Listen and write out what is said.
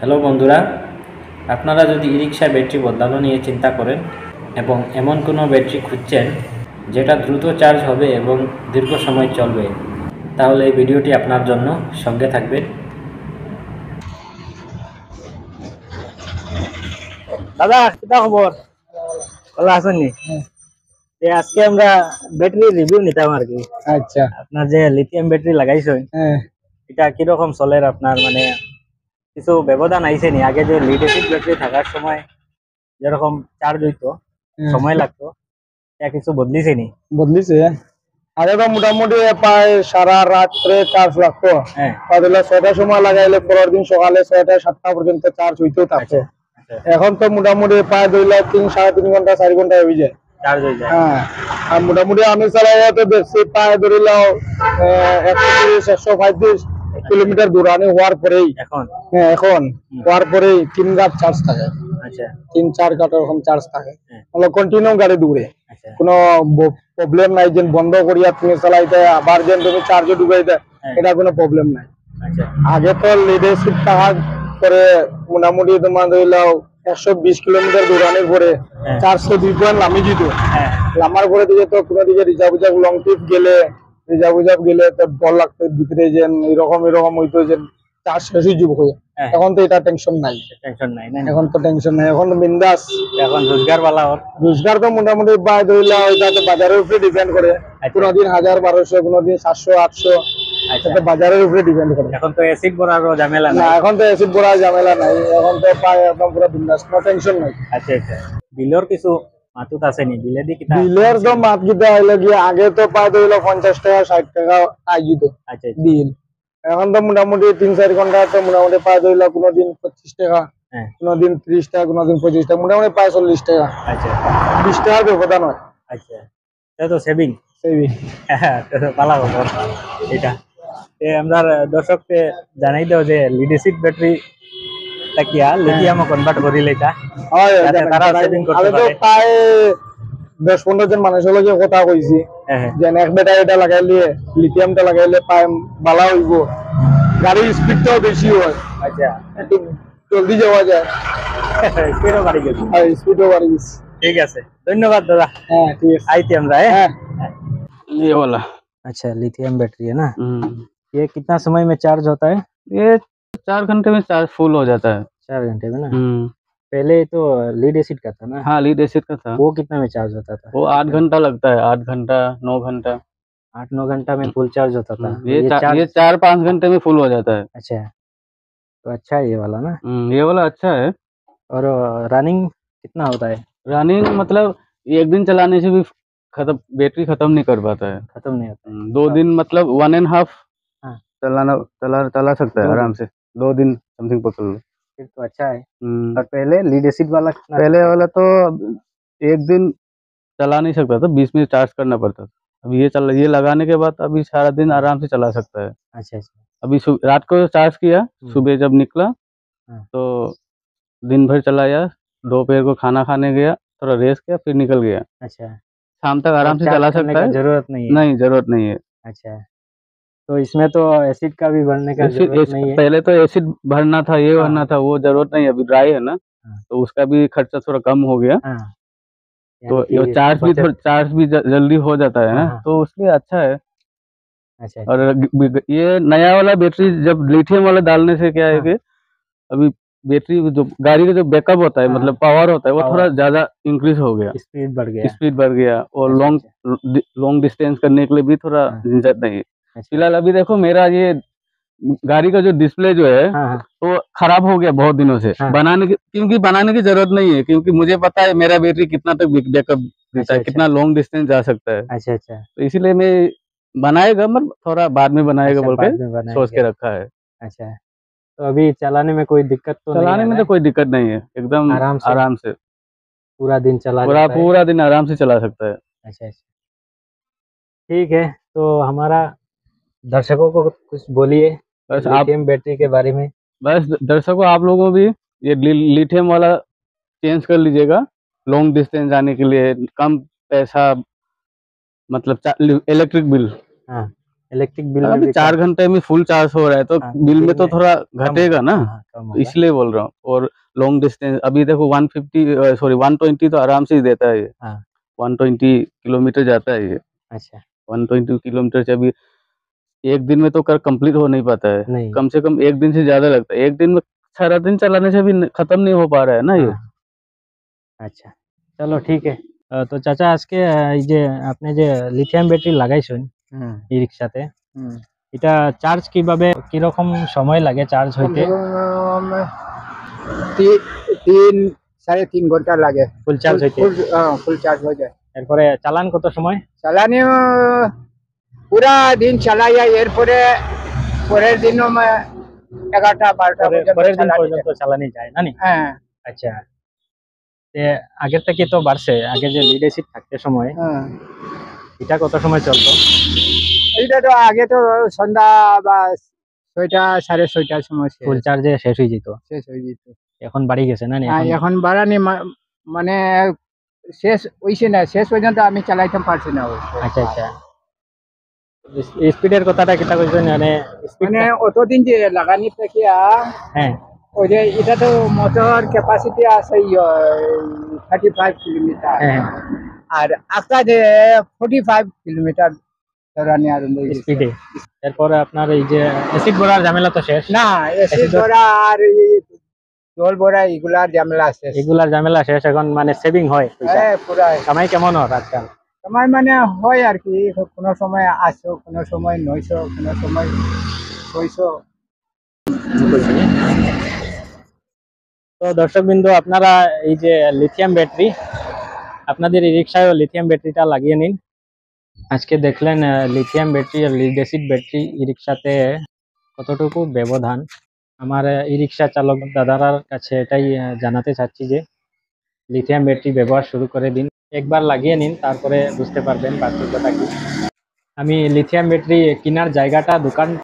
Hello বন্ধুরা, আপনারা যদি ই-রিকশা ব্যাটারি বদলানো নিয়ে চিন্তা করেন এবং এমন কোনো ব্যাটারি খুঁজছেন যেটা দ্রুত চার্জ হবে এবং দীর্ঘ সময় চলবে, তাহলে এই ভিডিওটি আপনার জন্য। সঙ্গে থাকবে। দাদা কিটা খবর? ভালো আছেন নি? আজকে আমরা ব্যাটারি রিভিউ নিতাম আর কি। আচ্ছা। আপনার যে লিথিয়াম ব্যাটারি লাগাইছেন হ্যাঁ, এটা কিরকম চলের আপনার, মানে কিছু ব্যবধান আইছে নি? আগে যে লিড অ্যাসিড ব্যাটারি থাকার সময় যেরকম চার্জ হইতো, সময় লাগতো, এটা কিছু বদলিছে নি? বদলিছে। আগে তো মোটামুটি প্রায় সারা রাত্রে চার্জ লাগতো। হ্যাঁ। তাহলে 6টার সময় লাগাইলে পরের দিন সকালে 6টা 7টা পর্যন্ত চার্জ হইতেও থাকতো। এখন তো মোটামুটি প্রায় 3 সাড়ে 3 ঘন্টা 4 ঘন্টা হয়ে যায় চার্জ হয়ে যায়। হ্যাঁ। আর মোটামুটি আমি চালাইয়া তো দেখছি প্রায় ধরিলাও 130 135 কিলোমিটার দূরানি হওয়ার পরেই এখন এখন হওয়ার পরেই 3 ঘাট চার্জ থাকে। আচ্ছা 3 4 ঘাট এরকম চার্জ থাকে। হ্যাঁ। কন্টিনিউ গাড়ি দৌড়ে, আচ্ছা কোনো প্রবলেম নাই যে বন্ধ করিয়া তুমি চালাইতে আবার যেন তুমি চার্জে ঢুকাইতে, এটা কোনো প্রবলেম নাই। আচ্ছা আগে তো লিডে সিট থাকার পরে মোটামুটি তোমার ধরিলাও 120 কিলোমিটার দৌড়ানোর পরে হ্যাঁ। 402 পয়েন্ট নামি যেত। হ্যাঁ নামার পরে দিকে তো কোনো দিকে রিজার্ভ লং ট্রিপ গেলে তো ডর লাগতো ভিতরে যে এরকম হইতো যে চার্জ শেষ হয়ে যাবো। হ্যাঁ। এখন তো এটা টেনশন নাই। টেনশন নাই না? এখন তো টেনশন নাই, এখন তো বিন্দাস। এখন রোজগার বালা ওর। রোজগার তো মোটামুটি পায় ধরিলা ওইটা তো বাজারের উপরে ডিপেন্ড করে। কোনোদিন 1000 1200, কোনোদিন 700 800, এটা বাজারের উপরে ডিপেন্ড করে। এখন তো অ্যাসিড ভরারও ঝামেলা না, নাই। এখন তো অ্যাসিড ভরা ঝামেলা নাই, এখন তো পায় একদম পুরো বিন্দাস, কোনো টেনশন নাই। আচ্ছা আচ্ছা, বিলর কিছু মাতুত আছে নি? বিলে দি কিটা বিলের তো মাত গিতা হইলে গিয়ে আগে তো পায় ধরিল 50 টাকা 60 টাকা আই যেত আচ্ছা বিল। এখন তো মোটামুটি 3 4 ঘন্টা তো মোটামুটি পায় ধরিল কোনোদিন 25 টাকা, হ্যাঁ কোনোদিন 30 টাকা, কোনোদিন 25 টাকা, মোটামুটি পায় 40 টাকা। আচ্ছা 20 টাকার ব্যবধান হয়। আচ্ছা, এটা তো সেভিং। সেই পালা খবর এটা। আমরা দর্শককে জানাই দাও যে লিড অ্যাসিড ব্যাটারি কিয়া লিথিয়াম কনভার্ট করিলে এটা হয়। যাতে তারা সেভিং করতে আমি তো পারে। প্রায় 10 15 জন মানুষের লগে কথা কইছি হ্যাঁ হ্যাঁ যে এক ব্যাটারিটা লাগাইলে লিথিয়ামটা লাগাইলে পায় ভালো হইব, গাড়ির স্পিডটাও বেশি হয়, আচ্ছা একটু জলদি যাওয়া যায়, স্পিডও বাড়ি গেছে। আর স্পিডও বাড়ি গেছে। ঠিক আছে, ধন্যবাদ দাদা। হ্যাঁ ঠিক আছে। आईती আমরা। হ্যাঁ। ये वाला। अच्छा लिथियम बैटरी है ना? ये कितना समय में चार्ज होता है? ये 4 घंटे में चार्ज फुल हो जाता है। 4 घंटे में ना? पहले तो लीड एसिड का था ना? हाँ, लीड एसिड का था। वो कितना में चार्ज होता था? वो 8 घंटा लगता है, 8 घंटा 9 घंटा। 8 9 घंटा में फुल चार्ज होता था। ये 4 5 घंटे में फुल हो जाता है। अच्छा, तो अच्छा है ये वाला ना? ये वाला अच्छा है। और रनिंग कितना होता है? रनिंग मतलब एक दिन चलाने से भी बैटरी खत्म नहीं कर पाता है। खत्म नहीं होता है? 2 दिन मतलब 1.5 हाँ। चला सकता है 2 दिन। आराम से। 2 दिन समथिंग पकड़ लो। फिर तो अच्छा है। और पहले लीड एसिड वाला कितना? पहले वाला तो एक दिन चला नहीं सकता था, 20 मिनट चार्ज करना पड़ता था। अब ये लगाने के बाद अभी सारा दिन आराम से चला सकता है। अच्छा अच्छा। अभी रात को चार्ज किया, सुबह जब निकला हाँ। तो दिन भर चलाया, दोपहर को खाना खाने गया, थोड़ा रेस्ट किया, फिर निकल गया। अच्छा, शाम तक आराम से चला सकता है। जरूरत नहीं है? नहीं, जरूरत नहीं है। अच्छा, तो इसमें तो एसिड का भी भरने का जरूरत नहीं है? पहले तो एसिड भरना था, ये भरना था, वो जरूरत नहीं है। अभी ड्राई है ना, तो उसका भी खर्चा थोड़ा कम हो गया। हाँ। तो यानी कि चार्ज भी जल्दी हो जाता है ना, हाँ। तो उसलिए अच्छा है। अच्छा और ये नया वाला बैटरी जब लिथियम वाला डालने से क्या है हाँ। कि अभी बैटरी जो गाड़ी का जो बैकअप होता है, हाँ। मतलब पावर होता है, वो पावर। थोड़ा ज्यादा इंक्रीज हो गया, स्पीड बढ़ गया। स्पीड बढ़ गया। और अच्छा, लॉन्ग डिस्टेंस करने के लिए भी थोड़ा हाँ। झंझट नहीं है। अच्छा। फिलहाल अभी देखो मेरा ये गाड़ी का जो डिस्प्ले जो है हाँ हाँ वो खराब हो गया बहुत दिनों से। हाँ। क्योंकि बनाने की जरूरत नहीं है, क्योंकि मुझे पता है मेरा बैटरी कितना तक बैकअप देता अच्छा, है, अच्छा। कितना लॉन्ग डिस्टेंस जा सकता है। अच्छा अच्छा। तो इसीलिए मैं बनाएगा, मतलब थोड़ा बाद में बनाएगा अच्छा, बोल के बाद में सोच के बनाएंगे। रखा है। अच्छा, तो अभी चलाने में कोई दिक्कत तो नहीं चलाने आ में रहा तो है? कोई दिक्कत नहीं है, एकदम आराम से आराम से पूरा दिन चला जाता है? पूरा दिन आराम से चला सकता है। अच्छा अच्छा, ठीक है। तो हमारा दर्शकों को कुछ बोलिए बस लिथियम बैटरी के बारे में। बस दर्शकों, आप लोगों भी ये लिथियम वाला चेंज कर लीजिएगा लॉन्ग डिस्टेंस जाने के लिए। कम पैसा, मतलब इलेक्ट्रिक बिल हाँ इलेक्ट्रिक बिल अभी 4 घंटे में फुल चार्ज हो रहा है तो हाँ, बिल में तो में थोड़ा घटेगा ना, कम तो होगा। इसलिए बोल रहा हूँ। और लॉन्ग डिस्टेंस अभी देखो 120 तो आराम से ही देता है ये। हाँ। 120 किलोमीटर जाता है ये। अच्छा 120 किलोमीटर से अभी एक दिन में तो कर कंप्लीट हो नहीं पाता है, नहीं। कम से कम एक दिन से ज्यादा लगता है। एक दिन में सारा दिन चलाने से भी खत्म नहीं हो पा रहा है ना ये। हाँ। আচ্ছা চলো ঠিক আছে। তো চাচা আজকে এই যে আপনি যে লিথিয়াম ব্যাটারি লাগাইছেন ই রিক্সাতে, এটা চার্জ কিভাবে কিরকম সময় লাগে চার্জ হইতে? 3-3.5 ঘন্টা লাগে ফুল চার্জ হইতে। ফুল চার্জ হয়ে যায়। এরপরে চালান কত সময়? চালানি পুরা দিন চালাইয়া এরপরে পরের দিনও 11টা-12টা পরের দিন পর্যন্ত চালানি যায় না নি? হ্যাঁ আচ্ছা তে আগের থেকে তো বাড়ছে, আগে যে লিড অ্যাসিড থাকতে সময় হ্যাঁ এটা কত সময় চলতো? এইটা তো আগে তো সন্ধ্যা বা 6টা 6:30টার সময় ফুল চার্জে শেষ হয়ে যেত, শেষ হয়ে যেত। এখন বাড়ি গেছে না নি? এখন বাড়ানি মানে শেষ হইছে না, শেষ পর্যন্ত আমি চালাইতে পারছি না। আচ্ছা আচ্ছা স্পিডের কথাটা কিটা কইছেন মানে স্পিড মানে অতদিন যে লাগানি থেকে হ্যাঁ ওই যে এটা তো মোটর ক্যাপাসিটি আছে 35 কিলোমিটার, হ্যাঁ আর আজকা যে 45 কিলোমিটার চালানি আরম্ভ হয়েছে। স্পিডে। এরপরে আপনার এই যে অ্যাসিড ভরার ঝামেলা তো শেষ? না এসিড ভরা আর জল ভরা এগুলার ঝামেলা আছে, এগুলার ঝামেলা শেষ, এখন মানে সেভিং হয় পয়সা। হ্যাঁ পুরা কামাই কেমন হয় আজকাল? সময় মানে হয় আর কি, কোনো সময় 800, কোনো সময় 900, কোনো সময় 600। তো দর্শকবৃন্দ আপনারা এই যে লিথিয়াম ব্যাটারি আপনাদের এই রিক্সায় লিথিয়াম ব্যাটারিটা লাগিয়ে নিন। আজকে দেখলেন লিথিয়াম ব্যাটারি আর লিড অ্যাসিড ব্যাটারি ই রিক্সাতে কতটুকু ব্যবধান। আমার ই রিক্সা চালক দাদার কাছে এটাই জানাতে চাচ্ছি যে লিথিয়াম ব্যাটারি ব্যবহার শুরু করে দিন, একবার লাগিয়ে নিন, তারপরে বুঝতে পারবেন পার্থক্যটা কি। আমি লিথিয়াম ব্যাটারি কেনার জায়গাটা দোকান